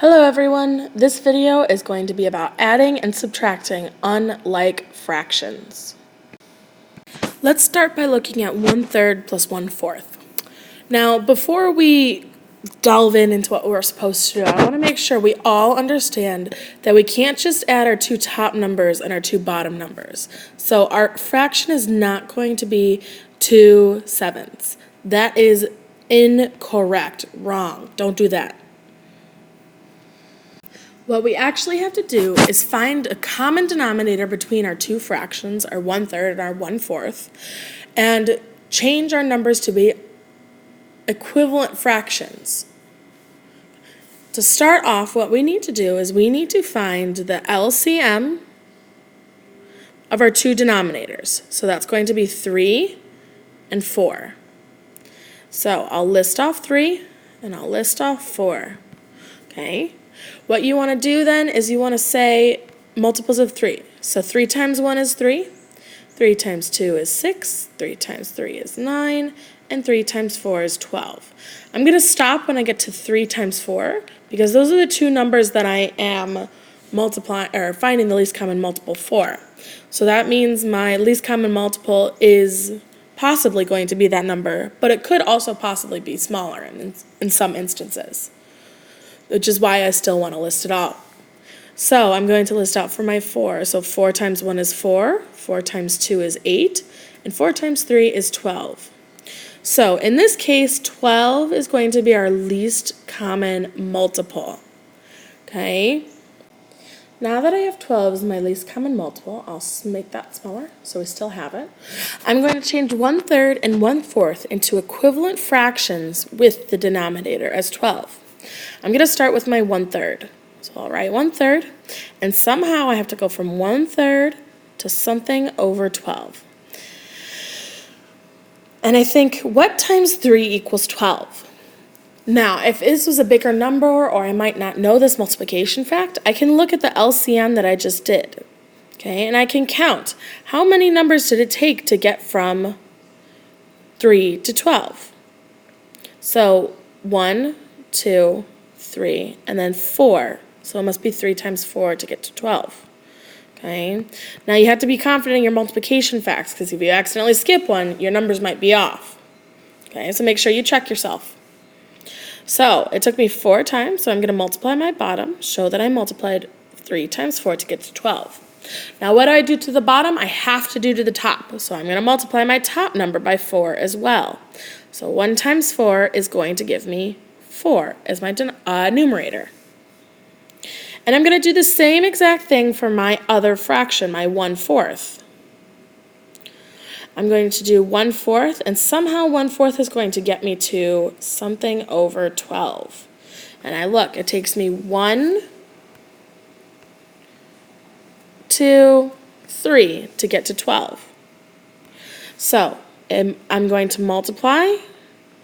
Hello everyone, this video is going to be about adding and subtracting unlike fractions. Let's start by looking at 1/3 plus 1/4. Now before we delve into what we're supposed to do, I want to make sure we all understand that we can't just add our two top numbers and our two bottom numbers. So our fraction is not going to be 2/7. That is incorrect, wrong, don't do that. What we actually have to do is find a common denominator between our two fractions, our 1/3 and our 1/4, and change our numbers to be equivalent fractions. To start off, what we need to do is we need to find the LCM of our two denominators. So that's going to be 3 and 4. So I'll list off 3 and I'll list off 4. Okay? What you want to do then is you want to say multiples of 3. So 3 times 1 is 3, 3 times 2 is 6, 3 times 3 is 9, and 3 times 4 is 12. I'm going to stop when I get to 3 times 4 because those are the two numbers that I am finding the least common multiple for. So that means my least common multiple is possibly going to be that number, but it could also possibly be smaller in some instances, which is why I still want to list it out. So I'm going to list out for my 4. So 4 times 1 is 4, 4 times 2 is 8, and 4 times 3 is 12. So in this case, 12 is going to be our least common multiple. Okay? Now that I have 12 as my least common multiple, I'll make that smaller so we still have it. I'm going to change 1/3 and 1/4 into equivalent fractions with the denominator as 12. I'm going to start with my 1/3. So I'll write 1/3, and somehow I have to go from 1/3 to something over 12. And I think, what times 3 equals 12? Now, if this was a bigger number, or I might not know this multiplication fact, I can look at the LCM that I just did. Okay, and I can count how many numbers did it take to get from 3 to 12. So 1, 2, 3, and then 4. So it must be 3 times 4 to get to 12. Okay. Now you have to be confident in your multiplication facts, because if you accidentally skip one, your numbers might be off. Okay, so make sure you check yourself. So it took me 4 times, so I'm going to multiply my bottom, show that I multiplied 3 times 4 to get to 12. Now what do I do to the bottom? I have to do to the top. So I'm going to multiply my top number by 4 as well. So 1 times 4 is going to give me 4 as my numerator. And I'm going to do the same exact thing for my other fraction, my 1/4. I'm going to do 1/4, and somehow 1/4 is going to get me to something over 12. And I look, it takes me 1, 2, 3 to get to 12. So I'm going to multiply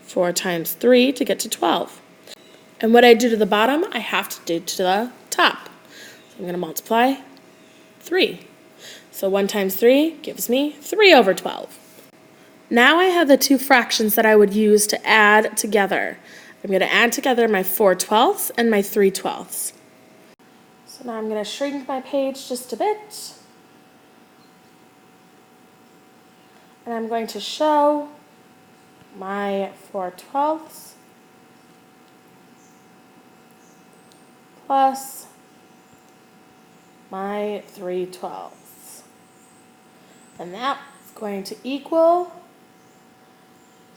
4 times 3 to get to 12. And what I do to the bottom, I have to do to the top. So I'm going to multiply 3. So 1 times 3 gives me 3 over 12. Now I have the two fractions that I would use to add together. I'm going to add together my 4/12 and my 3/12. So now I'm going to shrink my page just a bit. And I'm going to show my 4/12 plus my 3/12. And that's going to equal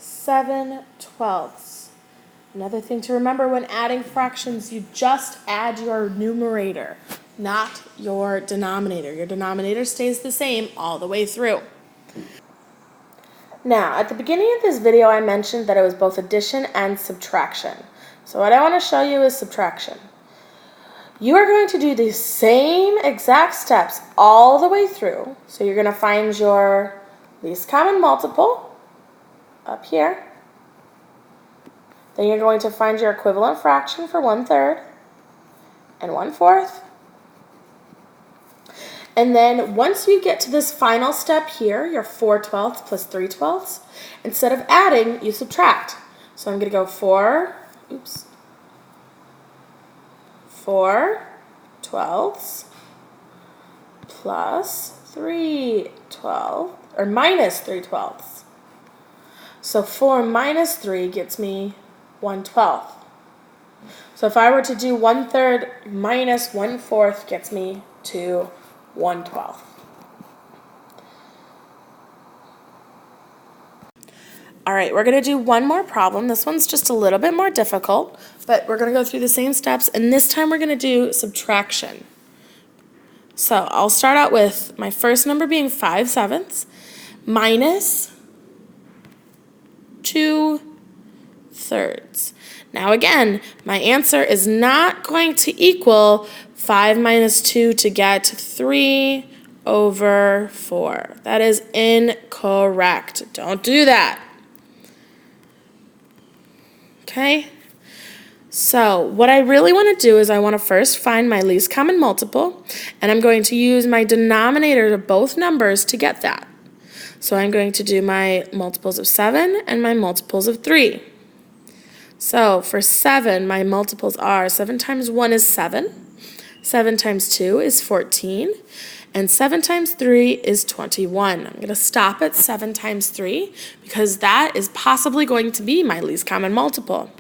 7/12. Another thing to remember when adding fractions, you just add your numerator, not your denominator. Your denominator stays the same all the way through. Now, at the beginning of this video, I mentioned that it was both addition and subtraction. So what I want to show you is subtraction. You are going to do the same exact steps all the way through. So you're going to find your least common multiple up here. Then you're going to find your equivalent fraction for 1/3 and 1/4. And then once you get to this final step here, your 4/12 plus 3/12, instead of adding, you subtract. So I'm going to go 4 4/12 plus 3/12, or minus 3/12. So 4 minus 3 gets me 1/12. So if I were to do 1/3 minus 1/4 gets me to 1/12. All right, we're going to do one more problem. This one's just a little bit more difficult, but we're going to go through the same steps, and this time we're going to do subtraction. So I'll start out with my first number being 5/7 minus 2/3. Now again, my answer is not going to equal 5 minus 2 to get 3/4. That is incorrect. Don't do that. Okay? So what I really want to do is I want to first find my least common multiple, and I'm going to use my denominator of both numbers to get that. So I'm going to do my multiples of 7 and my multiples of 3. So for 7, my multiples are 7 times 1 is 7, 7 times 2 is 14, and 7 times 3 is 21. I'm going to stop at 7 times 3 because that is possibly going to be my least common multiple.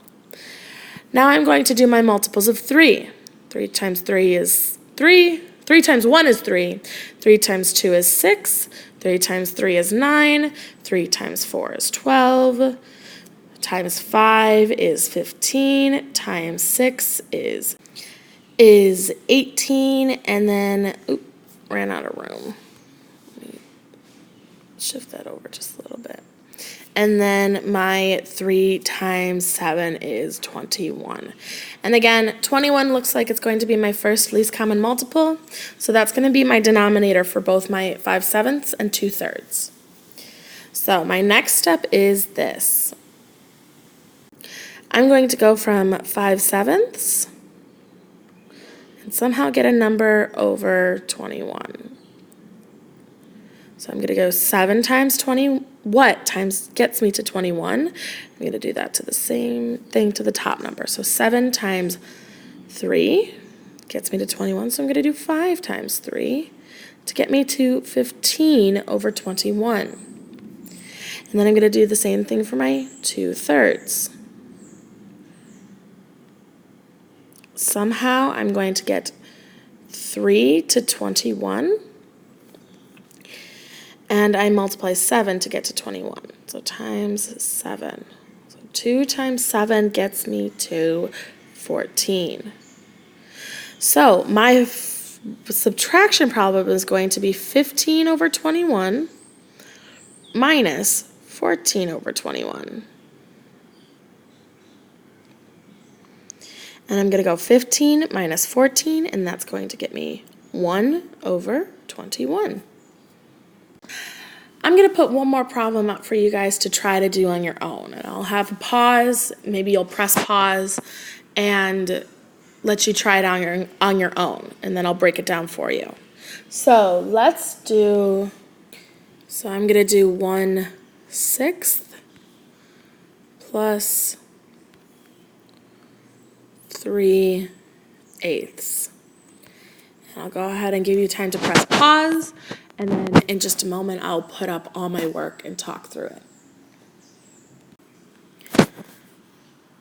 Now I'm going to do my multiples of 3. 3 times 3 is 3. 3 times 1 is 3. 3 times 2 is 6. 3 times 3 is 9. 3 times 4 is 12. Times 5 is 15. Times 6 is 18. And then, ran out of room. Let me shift that over just a little bit. And then my 3 times 7 is 21. And again, 21 looks like it's going to be my first least common multiple. So that's going to be my denominator for both my 5/7 and 2/3. So my next step is this. I'm going to go from 5/7 and somehow get a number over 21. So I'm going to go 7 times 20, what times gets me to 21? I'm going to do that to the same thing to the top number. So 7 times 3 gets me to 21. So I'm going to do 5 times 3 to get me to 15 over 21. And then I'm going to do the same thing for my 2/3. Somehow I'm going to get 3 to 21. And I multiply 7 to get to 21. So times 7. So 2 times 7 gets me to 14. So my subtraction problem is going to be 15 over 21 minus 14 over 21. And I'm going to go 15 minus 14, and that's going to get me 1 over 21. I'm going to put one more problem up for you guys to try to do on your own. And I'll have a pause. Maybe you'll press pause and let you try it on your own. And then I'll break it down for you. So I'm going to do 1/6 plus 3/8. And I'll go ahead and give you time to press pause. And then in just a moment, I'll put up all my work and talk through it.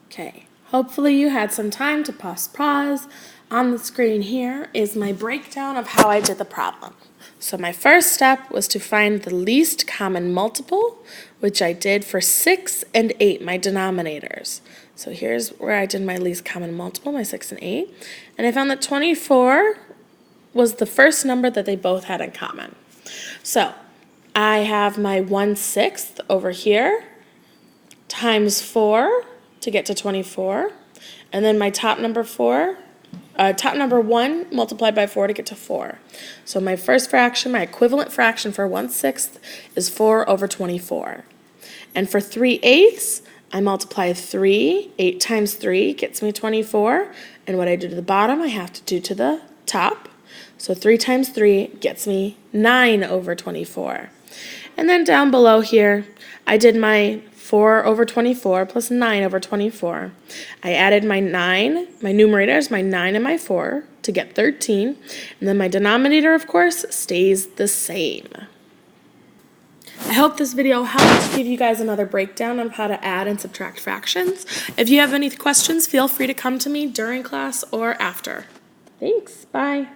Okay, hopefully you had some time to pause. On the screen here is my breakdown of how I did the problem. So my first step was to find the least common multiple, which I did for 6 and 8, my denominators. So here's where I did my least common multiple, my 6 and 8. And I found that 24 was the first number that they both had in common. So I have my 1/6 over here times 4 to get to 24. And then my top number 1 multiplied by 4 to get to 4. So my first fraction, my equivalent fraction for 1/6 is 4 over 24. And for 3/8, I multiply 3. 8 times 3 gets me 24. And what I do to the bottom, I have to do to the top. So 3 times 3 gets me 9 over 24. And then down below here, I did my 4 over 24 plus 9 over 24. I added my 9, my numerator is my 9 and my 4 to get 13, and then my denominator, of course, stays the same. I hope this video helped give you guys another breakdown of how to add and subtract fractions. If you have any questions, feel free to come to me during class or after. Thanks. Bye.